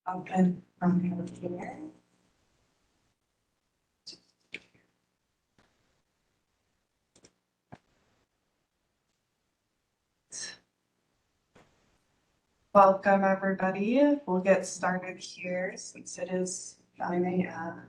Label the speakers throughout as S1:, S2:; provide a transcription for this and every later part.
S1: Open from here. Welcome, everybody. We'll get started here since it is 9 a.m.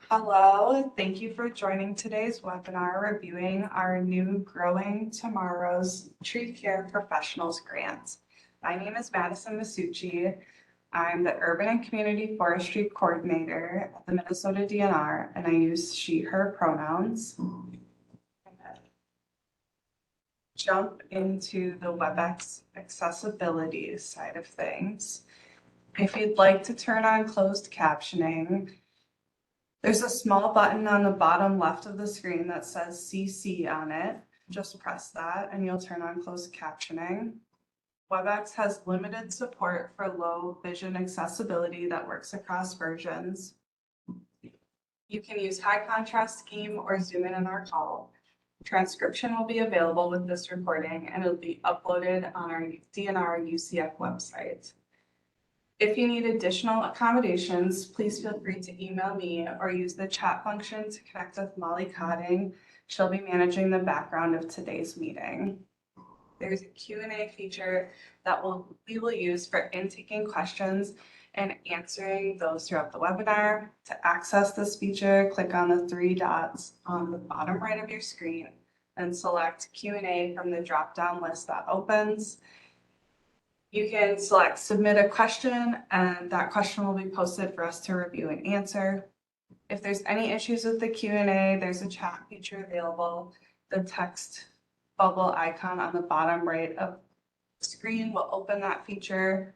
S1: Hello, thank you for joining today's webinar reviewing our new Growing Tomorrow's Tree Care Professionals Grant. My name is Madison Masucci. I'm the Urban and Community Forestry Coordinator at the Minnesota DNR, and I use she, her pronouns. Jump into the WebEx accessibility side of things. If you'd like to turn on closed captioning, there's a small button on the bottom left of the screen that says CC on it. Just press that and you'll turn on closed captioning. WebEx has limited support for low vision accessibility that works across versions. You can use high contrast scheme or zoom in our call. Transcription will be available with this recording and it'll be uploaded on our DNR UCF website. If you need additional accommodations, please feel free to email me or use the chat function to connect with Molly Cotting. She'll be managing the background of today's meeting. There's a Q&A feature that we will use for intaking questions and answering those throughout the webinar. To access this feature, click on the three dots on the bottom right of your screen and select Q&A from the drop-down list that opens. You can select submit a question and that question will be posted for us to review and answer. If there's any issues with the Q&A, there's a chat feature available. The text bubble icon on the bottom right of the screen will open that feature.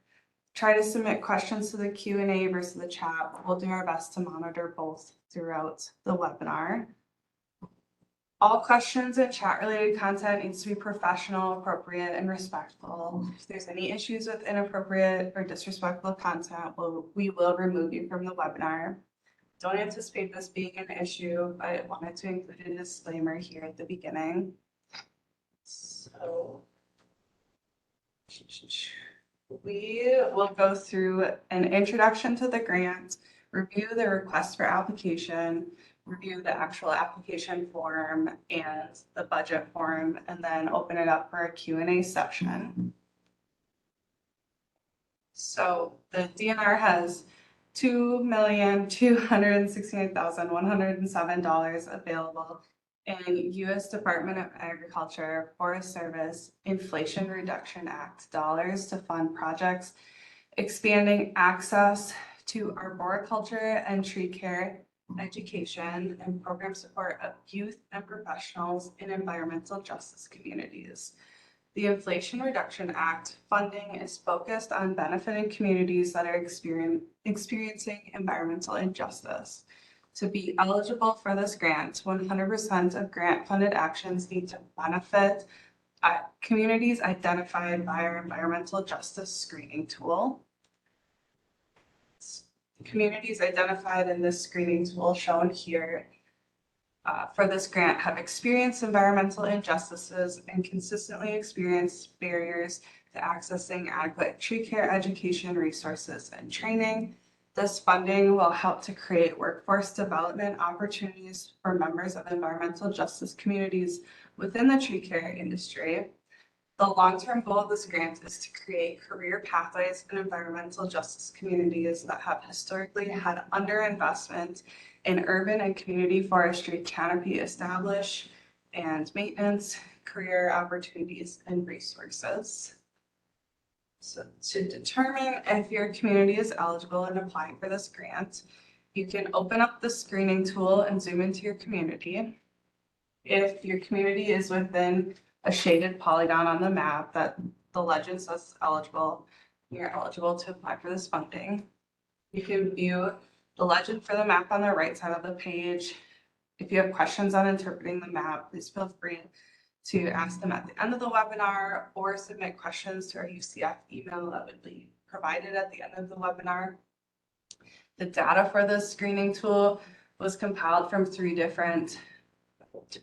S1: Try to submit questions to the Q&A versus the chat. We'll do our best to monitor both throughout the webinar. All questions and chat related content needs to be professional, appropriate, and respectful. If there's any issues with inappropriate or disrespectful content, we will remove you from the webinar. Don't anticipate this being an issue, but I wanted to include a disclaimer here at the beginning. So we will go through an introduction to the grant, review the request for application, review the actual application form and the budget form, and then open it up for a Q&A section. So the DNR has $2,269,107 available in U.S. Department of Agriculture, Forest Service, Inflation Reduction Act dollars to fund projects expanding access to arboriculture and tree care, education, and program support of youth and professionals in environmental justice communities. The Inflation Reduction Act funding is focused on benefiting communities that are experiencing environmental injustice. To be eligible for this grant, 100% of grant-funded actions need to benefit communities identified by our environmental justice screening tool. Communities identified in this screening tool shown here for this grant have experienced environmental injustices and consistently experienced barriers to accessing adequate tree care education, resources, and training. This funding will help to create workforce development opportunities for members of environmental justice communities within the tree care industry. The long-term goal of this grant is to create career pathways in environmental justice communities that have historically had underinvestment in urban and community forestry canopy establish and maintenance, career opportunities, and resources. So to determine if your community is eligible in applying for this grant, you can open up the screening tool and zoom into your community. If your community is within a shaded polygon on the map that the legend says eligible, you're eligible to apply for this funding. You can view the legend for the map on the right side of the page. If you have questions on interpreting the map, please feel free to ask them at the end of the webinar or submit questions to our UCF email that would be provided at the end of the webinar. The data for this screening tool was compiled from 3 different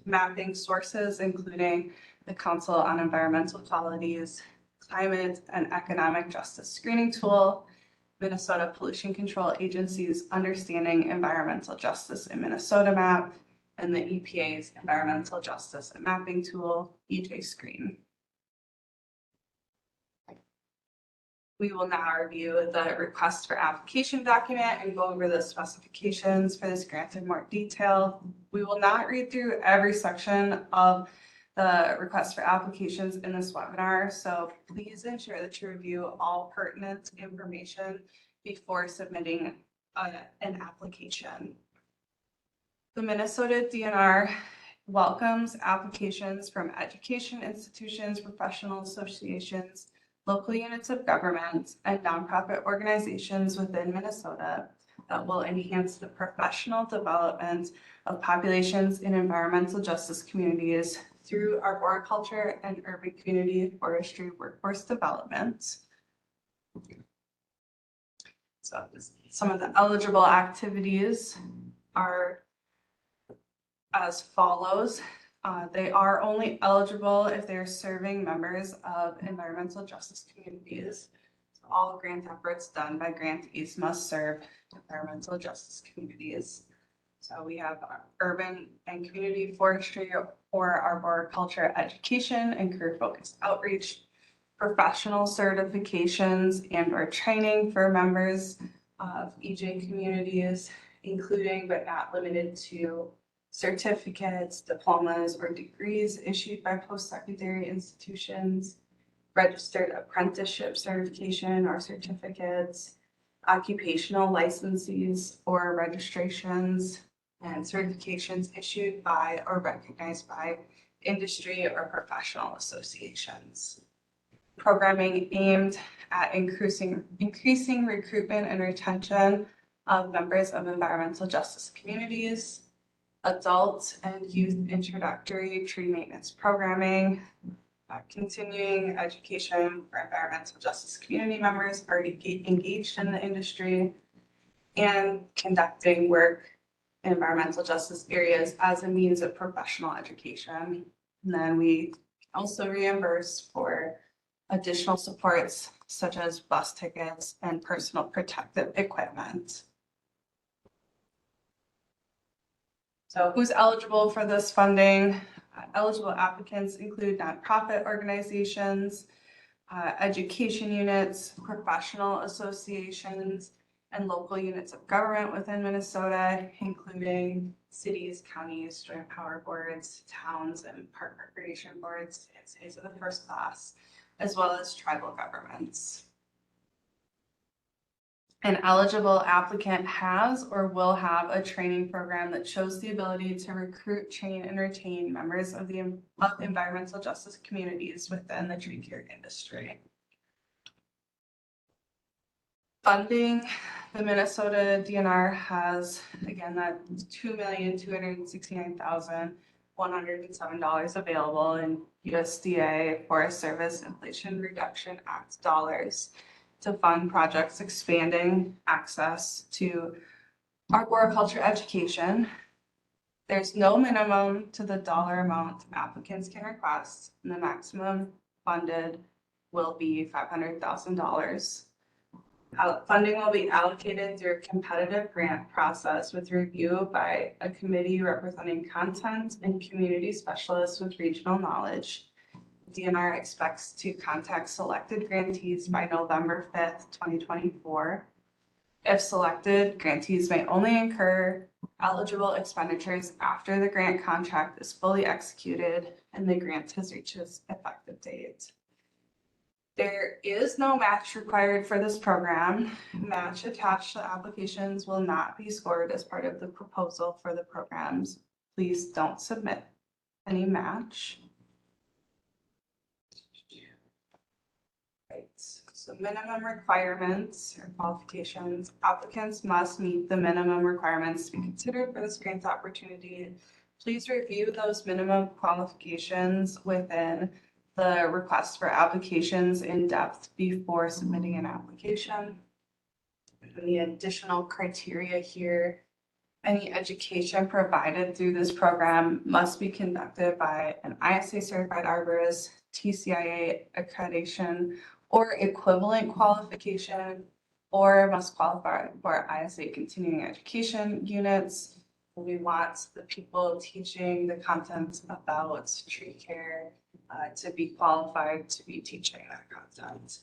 S1: mapping sources, including the Council on Environmental Quality's Climate and Economic Justice Screening Tool, Minnesota Pollution Control Agency's Understanding Environmental Justice in Minnesota map, and the EPA's Environmental Justice and Mapping Tool, EJ Screen. We will now review the request for application document and go over the specifications for this grant in more detail. We will not read through every section of the request for applications in this webinar, so please ensure that you review all pertinent information before submitting an application. The Minnesota DNR welcomes applications from education institutions, professional associations, local units of government, and nonprofit organizations within Minnesota that will enhance the professional development of populations in environmental justice communities through arboriculture and urban community forestry workforce development. So some of the eligible activities are as follows. They are only eligible if they're serving members of environmental justice communities. So all grant efforts done by grantees must serve environmental justice communities. So we have urban and community forestry or arboriculture education and career-focused outreach, professional certifications and or training for members of EJ communities, including but not limited to certificates, diplomas, or degrees issued by post-secondary institutions, registered apprenticeship certification or certificates, occupational licenses or registrations, and certifications issued by or recognized by industry or professional associations. Programming aimed at increasing recruitment and retention of members of environmental justice communities, adult and youth introductory tree maintenance programming, continuing education for environmental justice community members already engaged in the industry, and conducting work in environmental justice areas as a means of professional education. And then we also reimburse for additional supports such as bus tickets and personal protective equipment. So who's eligible for this funding? Eligible applicants include nonprofit organizations, education units, professional associations, and local units of government within Minnesota, including cities, counties, joint power boards, towns, and park recreation boards, and cities of the first class, as well as tribal governments. An eligible applicant has or will have a training program that shows the ability to recruit, train, and retain members of the environmental justice communities within the tree care industry. Funding, the Minnesota DNR has, again, that $2,269,107 available in USDA Forest Service Inflation Reduction Act dollars to fund projects expanding access to arboriculture education. There's no minimum to the dollar amount applicants can request, and the maximum funded will be $500,000. Funding will be allocated through a competitive grant process with review by a committee representing content and community specialists with regional knowledge. DNR expects to contact selected grantees by November 5th, 2024. If selected, grantees may only incur eligible expenditures after the grant contract is fully executed and the grant has reached its effective date. There is no match required for this program. Match attached to applications will not be scored as part of the proposal for the programs. Please don't submit any match. Right. So minimum requirements or qualifications. Applicants must meet the minimum requirements to be considered for this grant opportunity. Please review those minimum qualifications within the request for applications in depth before submitting an application. And the additional criteria here, any education provided through this program must be conducted by an ISA certified arborist, TCIA accreditation, or equivalent qualification, or must qualify for ISA continuing education units. We want the people teaching the content about tree care to be qualified to be teaching that content.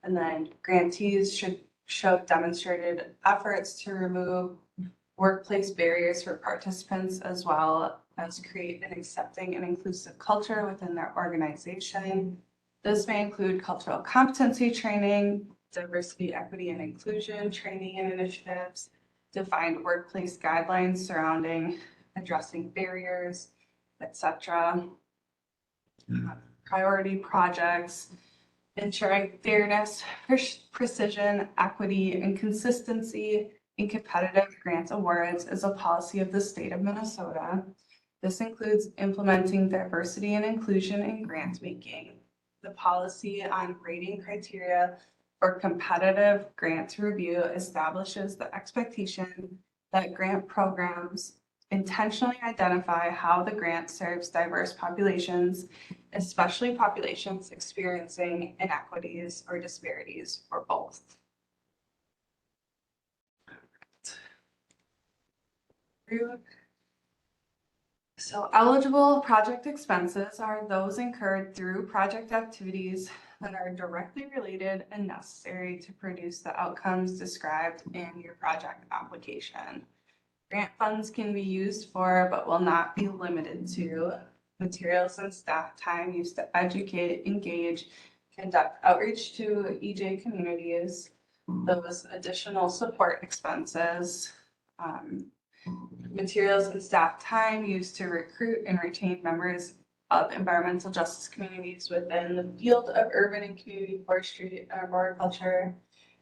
S1: And then grantees should show demonstrated efforts to remove workplace barriers for participants, as well as create an accepting and inclusive culture within their organization. This may include cultural competency training, diversity, equity, and inclusion training and initiatives, defined workplace guidelines surrounding addressing barriers, etc. Priority projects, ensuring fairness, precision, equity, and consistency in competitive grant awards is a policy of the state of Minnesota. This includes implementing diversity and inclusion in grant making. The policy on rating criteria for competitive grant review establishes the expectation that grant programs intentionally identify how the grant serves diverse populations, especially populations experiencing inequities or disparities, or both. So eligible project expenses are those incurred through project activities that are directly related and necessary to produce the outcomes described in your project application. Grant funds can be used for, but will not be limited to, materials and staff time used to educate, engage, conduct outreach to EJ communities, those additional support expenses, materials and staff time used to recruit and retain members of environmental justice communities within the field of urban and community forestry and arboriculture,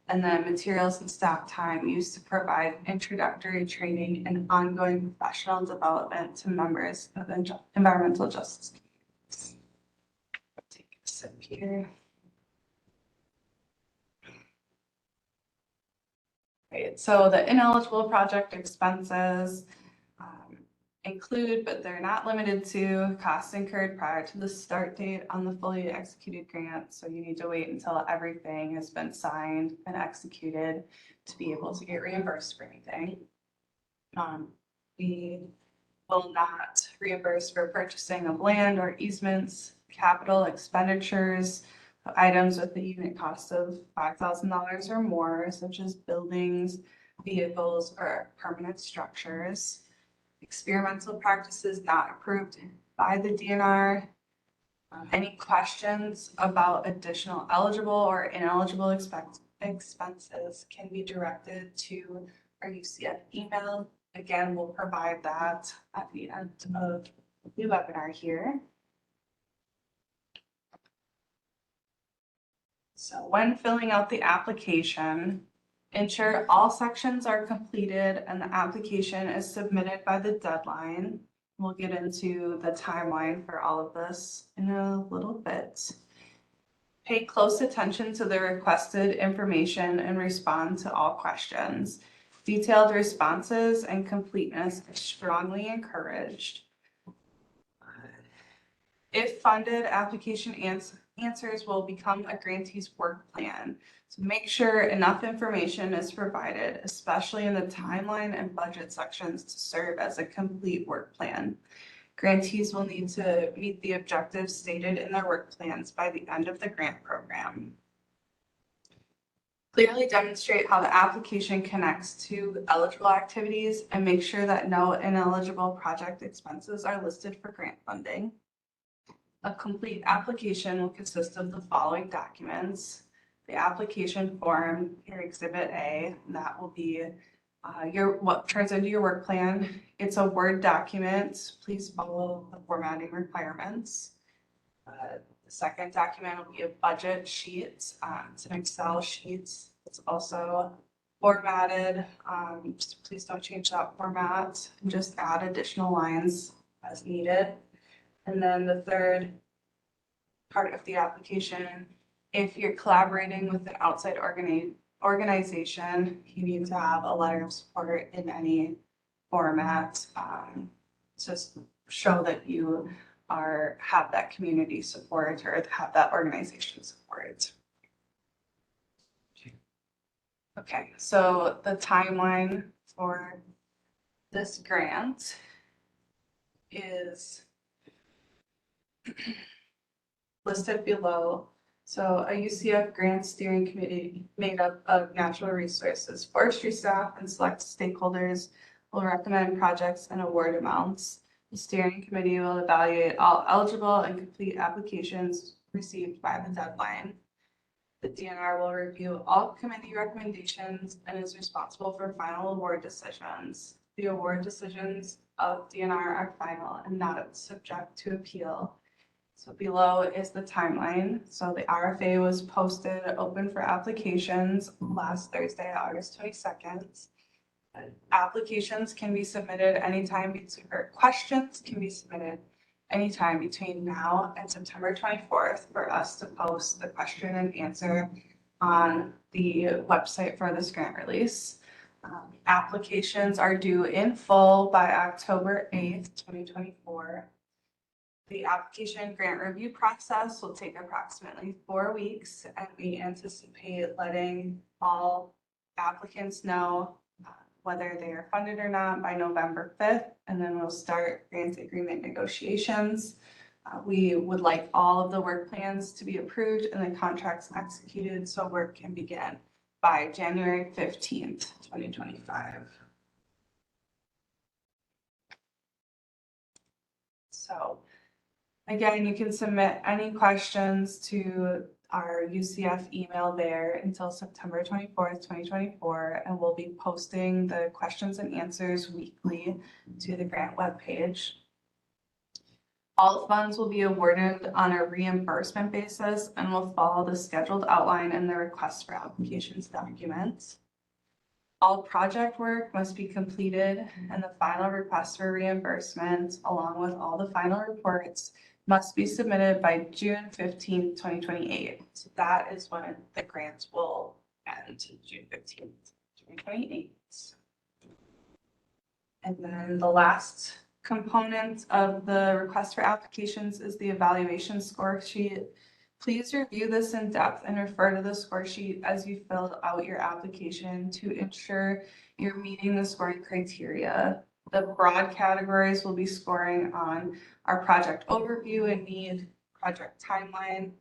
S1: and then materials and staff time used to provide introductory training and ongoing professional development to members of environmental justice communities. Take a sip here. Right, so the ineligible project expenses include, but they're not limited to, costs incurred prior to the start date on the fully executed grant. So you need to wait until everything has been signed and executed to be able to get reimbursed for anything. We will not reimburse for purchasing of land or easements, capital expenditures, items with a unit cost of $5,000 or more, such as buildings, vehicles, or permanent structures. Experimental practices not approved by the DNR. Any questions about additional eligible or ineligible expenses can be directed to our UCF email. Again, we'll provide that at the end of the webinar here. So when filling out the application, ensure all sections are completed and the application is submitted by the deadline. We'll get into the timeline for all of this in a little bit. Pay close attention to the requested information and respond to all questions. Detailed responses and completeness are strongly encouraged. If funded, application answers will become a grantee's work plan. So make sure enough information is provided, especially in the timeline and budget sections, to serve as a complete work plan. Grantees will need to meet the objectives stated in their work plans by the end of the grant program. Clearly demonstrate how the application connects to eligible activities and make sure that no ineligible project expenses are listed for grant funding. A complete application will consist of the following documents: the application form, your Exhibit A, that will be what turns into your work plan. It's a Word document. Please follow the formatting requirements. The second document will be a budget sheet. It's an Excel sheet. It's also formatted. Please don't change that format. Just add additional lines as needed. And then the third part of the application, if you're collaborating with an outside organization, you need to have a letter of support in any format to show that you have that community support or have that organization support. Okay, so the timeline for this grant is listed below. So a UCF grant steering committee made up of natural resources, forestry staff, and select stakeholders will recommend projects and award amounts. The steering committee will evaluate all eligible and complete applications received by the deadline. The DNR will review all committee recommendations and is responsible for final award decisions. The award decisions of DNR are final and not subject to appeal. So below is the timeline. So the RFA was posted open for applications last Thursday, August 22nd. Applications can be submitted anytime between, or questions can be submitted anytime between now and September 24th for us to post the question and answer on the website for this grant release. Applications are due in full by October 8th, 2024. The application grant review process will take approximately 4 weeks, and we anticipate letting all applicants know whether they are funded or not by November 5th, and then we'll start grant agreement negotiations. We would like all of the work plans to be approved and the contracts executed so work can begin by January 15th, 2025. So again, you can submit any questions to our UCF email there until September 24th, 2024, and we'll be posting the questions and answers weekly to the grant webpage. All funds will be awarded on a reimbursement basis and will follow the scheduled outline in the request for applications documents. All project work must be completed and the final request for reimbursement, along with all the final reports, must be submitted by June 15th, 2028. So that is when the grants will end, June 15th, 2028. And then the last component of the request for applications is the evaluation score sheet. Please review this in depth and refer to the score sheet as you fill out your application to ensure you're meeting the scoring criteria. The broad categories will be scoring on our project overview and need, project timeline,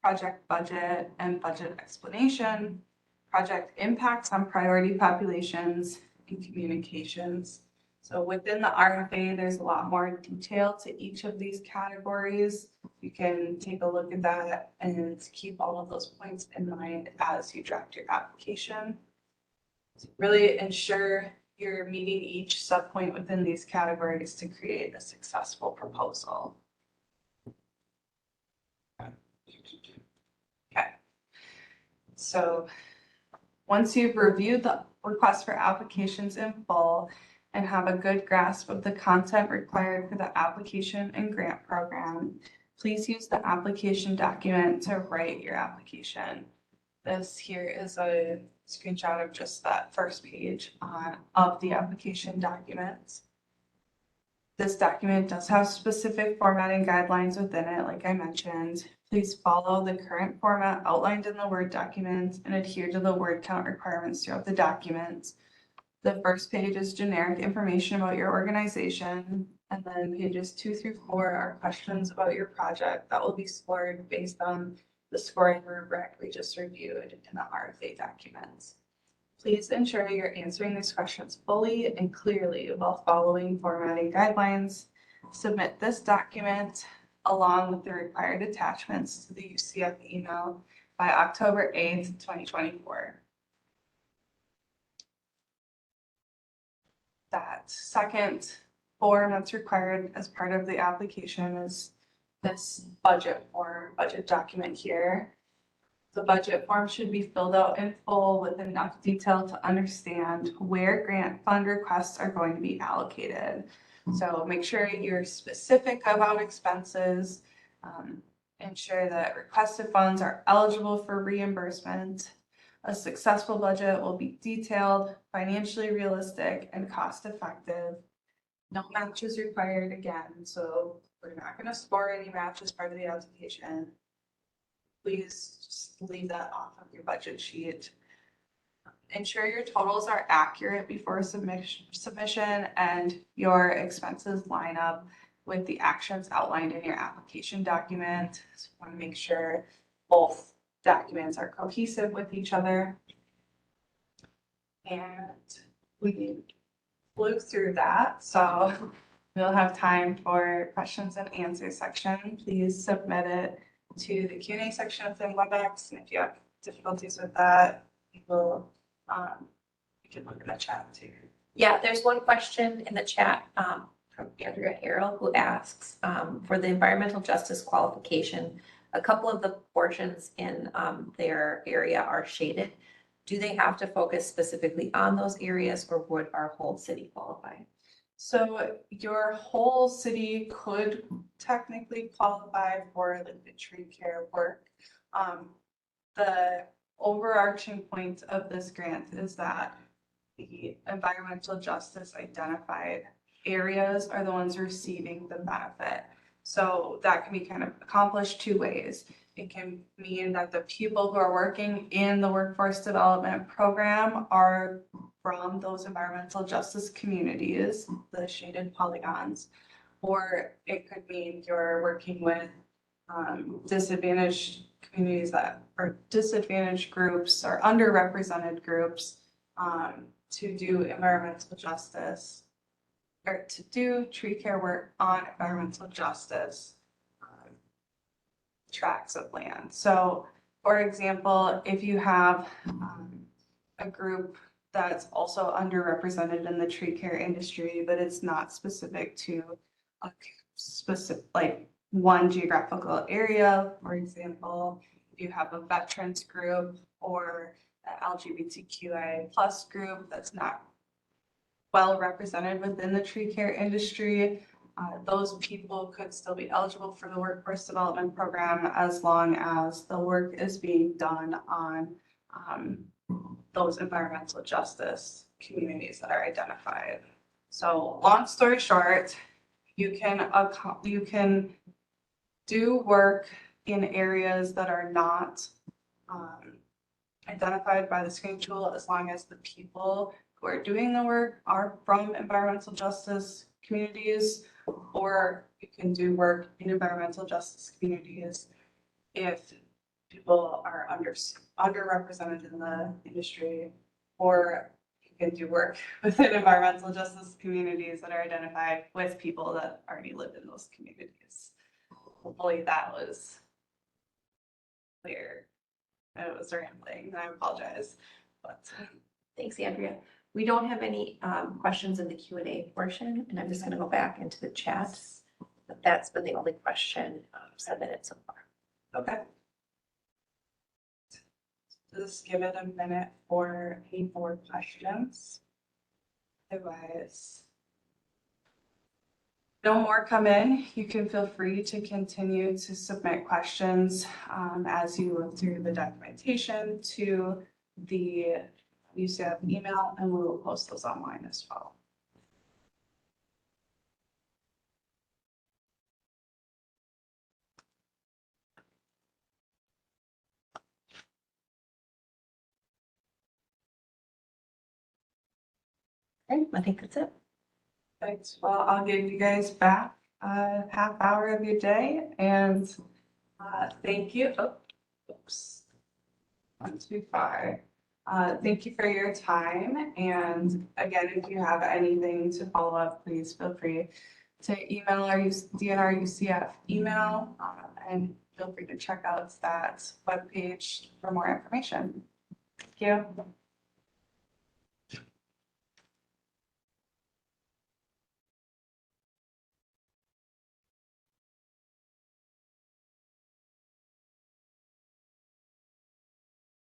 S1: project budget and budget explanation, project impacts on priority populations, and communications. So within the RFA, there's a lot more detail to each of these categories. You can take a look at that and keep all of those points in mind as you draft your application. So really ensure you're meeting each subpoint within these categories to create a successful proposal. Okay. So once you've reviewed the request for applications in full and have a good grasp of the content required for the application and grant program, please use the application document to write your application. This here is a screenshot of just that first page of the application documents. This document does have specific formatting guidelines within it, like I mentioned. Please follow the current format outlined in the Word document and adhere to the word count requirements throughout the document. The first page is generic information about your organization, and then pages 2 through 4 are questions about your project that will be scored based on the scoring rubric we just reviewed in the RFA documents. Please ensure you're answering these questions fully and clearly while following formatting guidelines. Submit this document along with the required attachments to the UCF email by October 8th, 2024. That second form that's required as part of the application is this budget form, budget document here. The budget form should be filled out in full with enough detail to understand where grant fund requests are going to be allocated. So make sure you're specific about expenses, ensure that requested funds are eligible for reimbursement. A successful budget will be detailed, financially realistic, and cost effective. No match is required again, so we're not going to score any match as part of the application. Please just leave that off of your budget sheet. ensure your totals are accurate before submission and your expenses line up with the actions outlined in your application document. So you want to make sure both documents are cohesive with each other. And we flew through that, so we'll have time for questions and answers section. Please submit it to the Q&A section within WebEx, and if you have difficulties with that, we can look in the chat too.
S2: Yeah, there's one question in the chat from Andrea Harrell who asks for the environmental justice qualification, a couple of the portions in their area are shaded. Do they have to focus specifically on those areas, or would our whole city qualify?
S1: So your whole city could technically qualify for like the tree care work. The overarching point of this grant is that the environmental justice identified areas are the ones receiving the benefit. So that can be kind of accomplished two ways. It can mean that the people who are working in the workforce development program are from those environmental justice communities, the shaded polygons, or it could mean you're working with disadvantaged communities that are disadvantaged groups or underrepresented groups to do environmental justice or to do tree care work on environmental justice tracts of land. So, for example, if you have a group that's also underrepresented in the tree care industry, but it's not specific to a specific, like one geographical area, for example, if you have a veterans group or an LGBTQIA plus group that's not well represented within the tree care industry, those people could still be eligible for the workforce development program as long as the work is being done on those environmental justice communities that are identified. So long story short, you can do work in areas that are not identified by the screen tool as long as the people who are doing the work are from environmental justice communities, or you can do work in environmental justice communities if people are underrepresented in the industry, or you can do work within environmental justice communities that are identified with people that already live in those communities. Hopefully that was clear. It was rambling, and I apologize, but.
S2: Thanks, Andrea. We don't have any questions in the Q&A portion, and I'm just going to go back into the chat. But that's been the only question submitted so far.
S1: Okay. Just give it a minute for any more questions. Otherwise, no more come in. You can feel free to continue to submit questions as you look through the documentation to the UCF email, and we will post those online as well.
S2: Okay, I think that's it.
S1: Thanks. Well, I'll give you guys back a half hour of your day, and thank you. Oh, oops. 1, 2, 5. Thank you for your time. And again, if you have anything to follow up, please feel free to email our DNR UCF email, and feel free to check out that webpage for more information. Thank you.